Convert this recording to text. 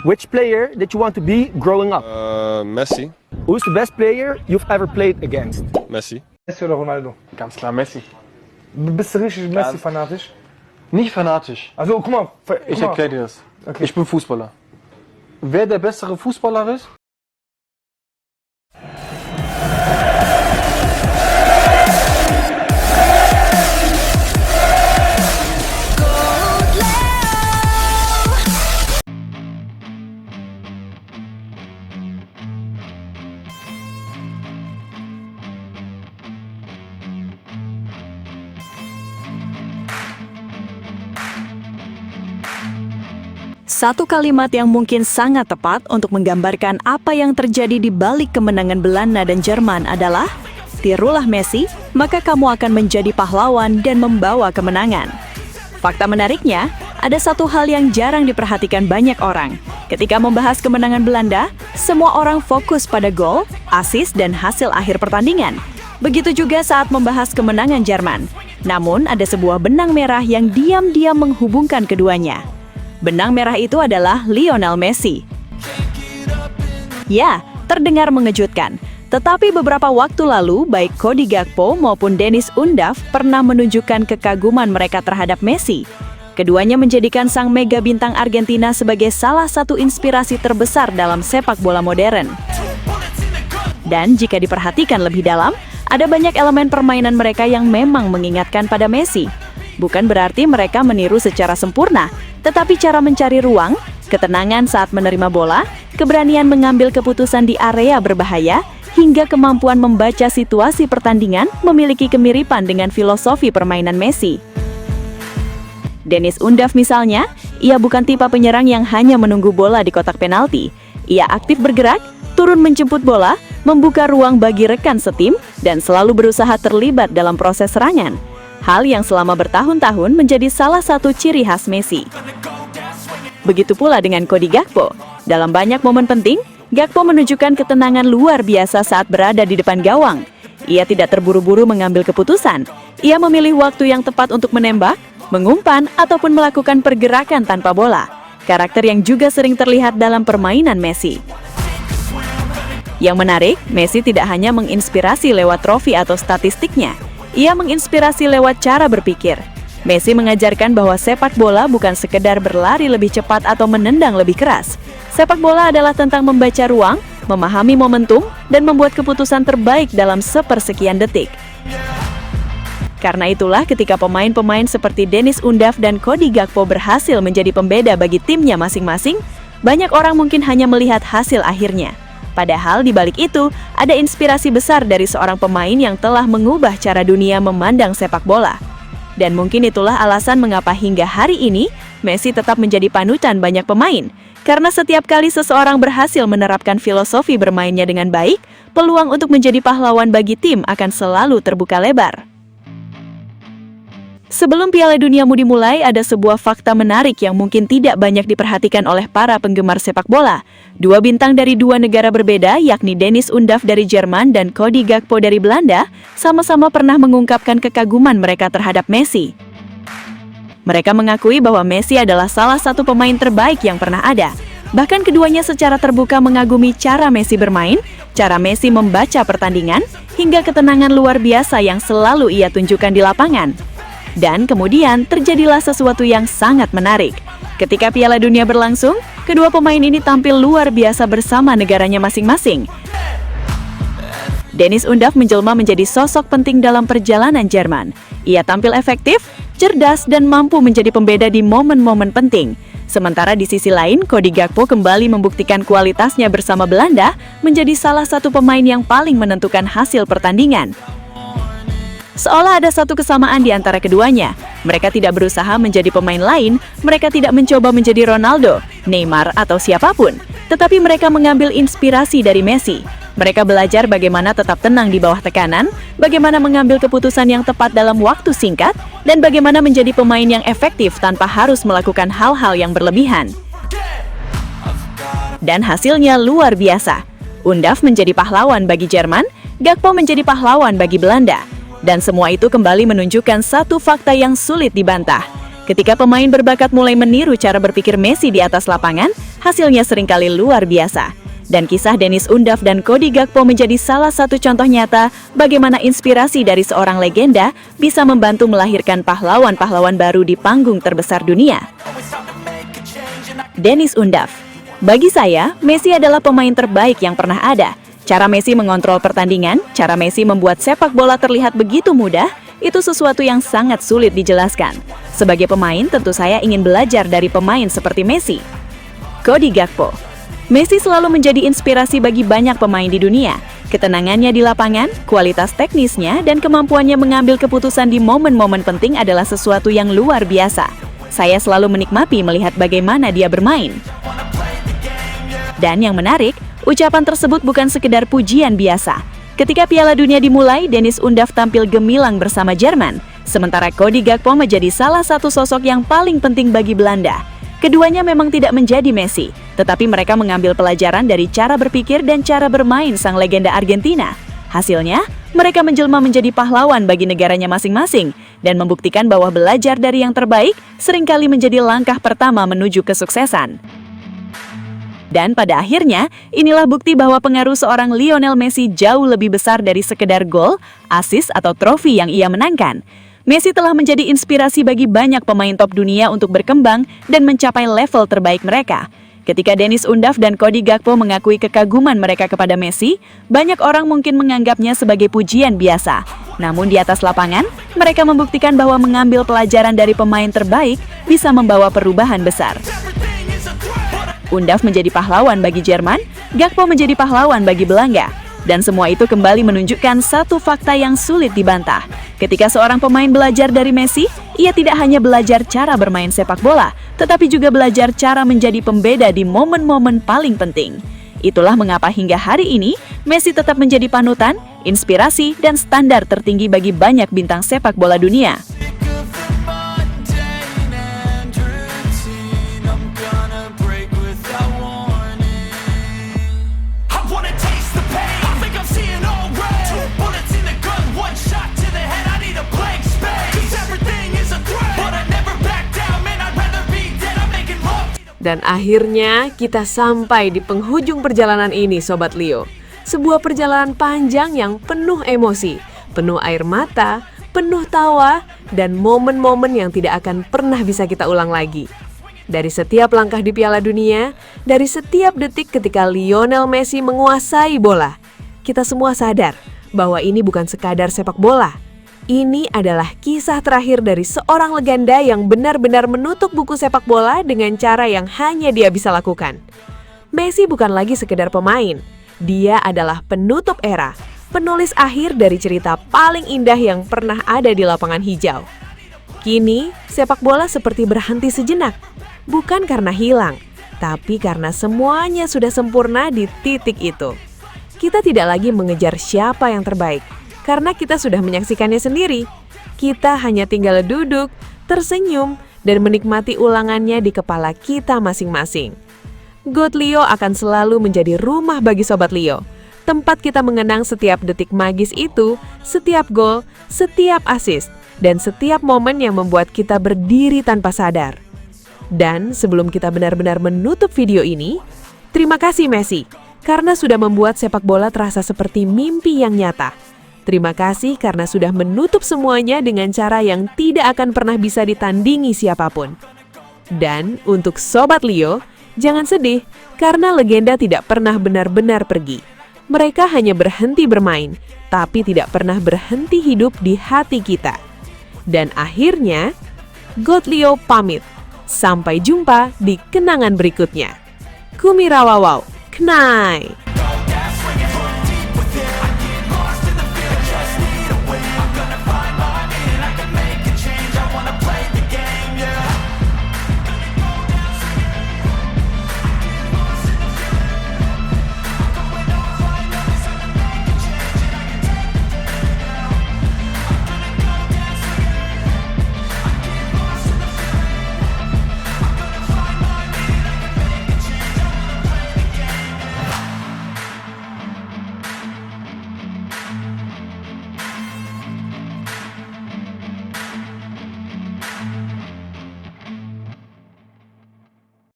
Which player did you want to be growing up? Messi. Who's the best player you've ever played against? Messi. Messi oder Ronaldo? Ganz klar Messi. Bist du richtig Messi-fanatisch? Nicht fanatisch. Also guck mal. Ich erkläre dir das. Okay. Ich bin Fußballer. Wer der bessere Fußballer ist? Satu kalimat yang mungkin sangat tepat untuk menggambarkan apa yang terjadi di balik kemenangan Belanda dan Jerman adalah tirulah Messi, maka kamu akan menjadi pahlawan dan membawa kemenangan. Fakta menariknya, ada satu hal yang jarang diperhatikan banyak orang. Ketika membahas kemenangan Belanda, semua orang fokus pada gol, assist, dan hasil akhir pertandingan. Begitu juga saat membahas kemenangan Jerman. Namun, ada sebuah benang merah yang diam-diam menghubungkan keduanya. Benang merah itu adalah Lionel Messi. Ya, terdengar mengejutkan. Tetapi beberapa waktu lalu, baik Cody Gakpo maupun Deniz Undav pernah menunjukkan kekaguman mereka terhadap Messi. Keduanya menjadikan sang mega bintang Argentina sebagai salah satu inspirasi terbesar dalam sepak bola modern. Dan jika diperhatikan lebih dalam, ada banyak elemen permainan mereka yang memang mengingatkan pada Messi. Bukan berarti mereka meniru secara sempurna, tetapi cara mencari ruang, ketenangan saat menerima bola, keberanian mengambil keputusan di area berbahaya, hingga kemampuan membaca situasi pertandingan memiliki kemiripan dengan filosofi permainan Messi. Deniz Undav misalnya, ia bukan tipe penyerang yang hanya menunggu bola di kotak penalti. Ia aktif bergerak, turun menjemput bola, membuka ruang bagi rekan setim, dan selalu berusaha terlibat dalam proses serangan. Hal yang selama bertahun-tahun menjadi salah satu ciri khas Messi. Begitu pula dengan Cody Gakpo. Dalam banyak momen penting, Gakpo menunjukkan ketenangan luar biasa saat berada di depan gawang. Ia tidak terburu-buru mengambil keputusan. Ia memilih waktu yang tepat untuk menembak, mengumpan, ataupun melakukan pergerakan tanpa bola. Karakter yang juga sering terlihat dalam permainan Messi. Yang menarik, Messi tidak hanya menginspirasi lewat trofi atau statistiknya. Ia menginspirasi lewat cara berpikir. Messi mengajarkan bahwa sepak bola bukan sekedar berlari lebih cepat atau menendang lebih keras. Sepak bola adalah tentang membaca ruang, memahami momentum, dan membuat keputusan terbaik dalam sepersekian detik. Karena itulah ketika pemain-pemain seperti Deniz Undav dan Cody Gakpo berhasil menjadi pembeda bagi timnya masing-masing, banyak orang mungkin hanya melihat hasil akhirnya. Padahal di balik itu, ada inspirasi besar dari seorang pemain yang telah mengubah cara dunia memandang sepak bola. Dan mungkin itulah alasan mengapa hingga hari ini, Messi tetap menjadi panutan banyak pemain. Karena setiap kali seseorang berhasil menerapkan filosofi bermainnya dengan baik, peluang untuk menjadi pahlawan bagi tim akan selalu terbuka lebar. Sebelum Piala Duniamu dimulai, ada sebuah fakta menarik yang mungkin tidak banyak diperhatikan oleh para penggemar sepak bola. Dua bintang dari dua negara berbeda, yakni Deniz Undav dari Jerman dan Cody Gakpo dari Belanda, sama-sama pernah mengungkapkan kekaguman mereka terhadap Messi. Mereka mengakui bahwa Messi adalah salah satu pemain terbaik yang pernah ada. Bahkan keduanya secara terbuka mengagumi cara Messi bermain, cara Messi membaca pertandingan, hingga ketenangan luar biasa yang selalu ia tunjukkan di lapangan. Dan kemudian terjadilah sesuatu yang sangat menarik. Ketika Piala Dunia berlangsung, kedua pemain ini tampil luar biasa bersama negaranya masing-masing. Deniz Undav menjelma menjadi sosok penting dalam perjalanan Jerman. Ia tampil efektif, cerdas, dan mampu menjadi pembeda di momen-momen penting. Sementara di sisi lain, Cody Gakpo kembali membuktikan kualitasnya bersama Belanda menjadi salah satu pemain yang paling menentukan hasil pertandingan. Seolah ada satu kesamaan di antara keduanya. Mereka tidak berusaha menjadi pemain lain, mereka tidak mencoba menjadi Ronaldo, Neymar, atau siapapun. Tetapi mereka mengambil inspirasi dari Messi. Mereka belajar bagaimana tetap tenang di bawah tekanan, bagaimana mengambil keputusan yang tepat dalam waktu singkat, dan bagaimana menjadi pemain yang efektif tanpa harus melakukan hal-hal yang berlebihan. Dan hasilnya luar biasa. Undav menjadi pahlawan bagi Jerman, Gakpo menjadi pahlawan bagi Belanda. Dan semua itu kembali menunjukkan satu fakta yang sulit dibantah. Ketika pemain berbakat mulai meniru cara berpikir Messi di atas lapangan, hasilnya seringkali luar biasa. Dan kisah Deniz Undav dan Cody Gakpo menjadi salah satu contoh nyata bagaimana inspirasi dari seorang legenda bisa membantu melahirkan pahlawan-pahlawan baru di panggung terbesar dunia. Deniz Undav. Bagi saya, Messi adalah pemain terbaik yang pernah ada. Cara Messi mengontrol pertandingan, cara Messi membuat sepak bola terlihat begitu mudah, itu sesuatu yang sangat sulit dijelaskan. Sebagai pemain, tentu saya ingin belajar dari pemain seperti Messi. Cody Gakpo. Messi selalu menjadi inspirasi bagi banyak pemain di dunia. Ketenangannya di lapangan, kualitas teknisnya, dan kemampuannya mengambil keputusan di momen-momen penting adalah sesuatu yang luar biasa. Saya selalu menikmati melihat bagaimana dia bermain. Dan yang menarik, ucapan tersebut bukan sekedar pujian biasa. Ketika Piala Dunia dimulai, Deniz Undav tampil gemilang bersama Jerman, sementara Cody Gakpo menjadi salah satu sosok yang paling penting bagi Belanda. Keduanya memang tidak menjadi Messi, tetapi mereka mengambil pelajaran dari cara berpikir dan cara bermain sang legenda Argentina. Hasilnya, mereka menjelma menjadi pahlawan bagi negaranya masing-masing dan membuktikan bahwa belajar dari yang terbaik seringkali menjadi langkah pertama menuju kesuksesan. Dan pada akhirnya, inilah bukti bahwa pengaruh seorang Lionel Messi jauh lebih besar dari sekedar gol, assist, atau trofi yang ia menangkan. Messi telah menjadi inspirasi bagi banyak pemain top dunia untuk berkembang dan mencapai level terbaik mereka. Ketika Deniz Undav dan Cody Gakpo mengakui kekaguman mereka kepada Messi, banyak orang mungkin menganggapnya sebagai pujian biasa. Namun di atas lapangan, mereka membuktikan bahwa mengambil pelajaran dari pemain terbaik bisa membawa perubahan besar. Undav menjadi pahlawan bagi Jerman, Gakpo menjadi pahlawan bagi Belanda. Dan semua itu kembali menunjukkan satu fakta yang sulit dibantah. Ketika seorang pemain belajar dari Messi, ia tidak hanya belajar cara bermain sepak bola, tetapi juga belajar cara menjadi pembeda di momen-momen paling penting. Itulah mengapa hingga hari ini, Messi tetap menjadi panutan, inspirasi, dan standar tertinggi bagi banyak bintang sepak bola dunia. Dan akhirnya kita sampai di penghujung perjalanan ini, Sobat Leo. Sebuah perjalanan panjang yang penuh emosi, penuh air mata, penuh tawa, dan momen-momen yang tidak akan pernah bisa kita ulang lagi. Dari setiap langkah di Piala Dunia, dari setiap detik ketika Lionel Messi menguasai bola, kita semua sadar bahwa ini bukan sekadar sepak bola. Ini adalah kisah terakhir dari seorang legenda yang benar-benar menutup buku sepak bola dengan cara yang hanya dia bisa lakukan. Messi bukan lagi sekedar pemain, dia adalah penutup era, penulis akhir dari cerita paling indah yang pernah ada di lapangan hijau. Kini, sepak bola seperti berhenti sejenak, bukan karena hilang, tapi karena semuanya sudah sempurna di titik itu. Kita tidak lagi mengejar siapa yang terbaik, karena kita sudah menyaksikannya sendiri. Kita hanya tinggal duduk, tersenyum, dan menikmati ulangannya di kepala kita masing-masing. GOAT Leo akan selalu menjadi rumah bagi Sobat Leo. Tempat kita mengenang setiap detik magis itu, setiap gol, setiap assist, dan setiap momen yang membuat kita berdiri tanpa sadar. Dan sebelum kita benar-benar menutup video ini, terima kasih Messi, karena sudah membuat sepak bola terasa seperti mimpi yang nyata. Terima kasih karena sudah menutup semuanya dengan cara yang tidak akan pernah bisa ditandingi siapapun. Dan untuk Sobat Leo, jangan sedih karena legenda tidak pernah benar-benar pergi. Mereka hanya berhenti bermain, tapi tidak pernah berhenti hidup di hati kita. Dan akhirnya, GOAT Leo pamit. Sampai jumpa di kenangan berikutnya. Kumirawawau, Knai.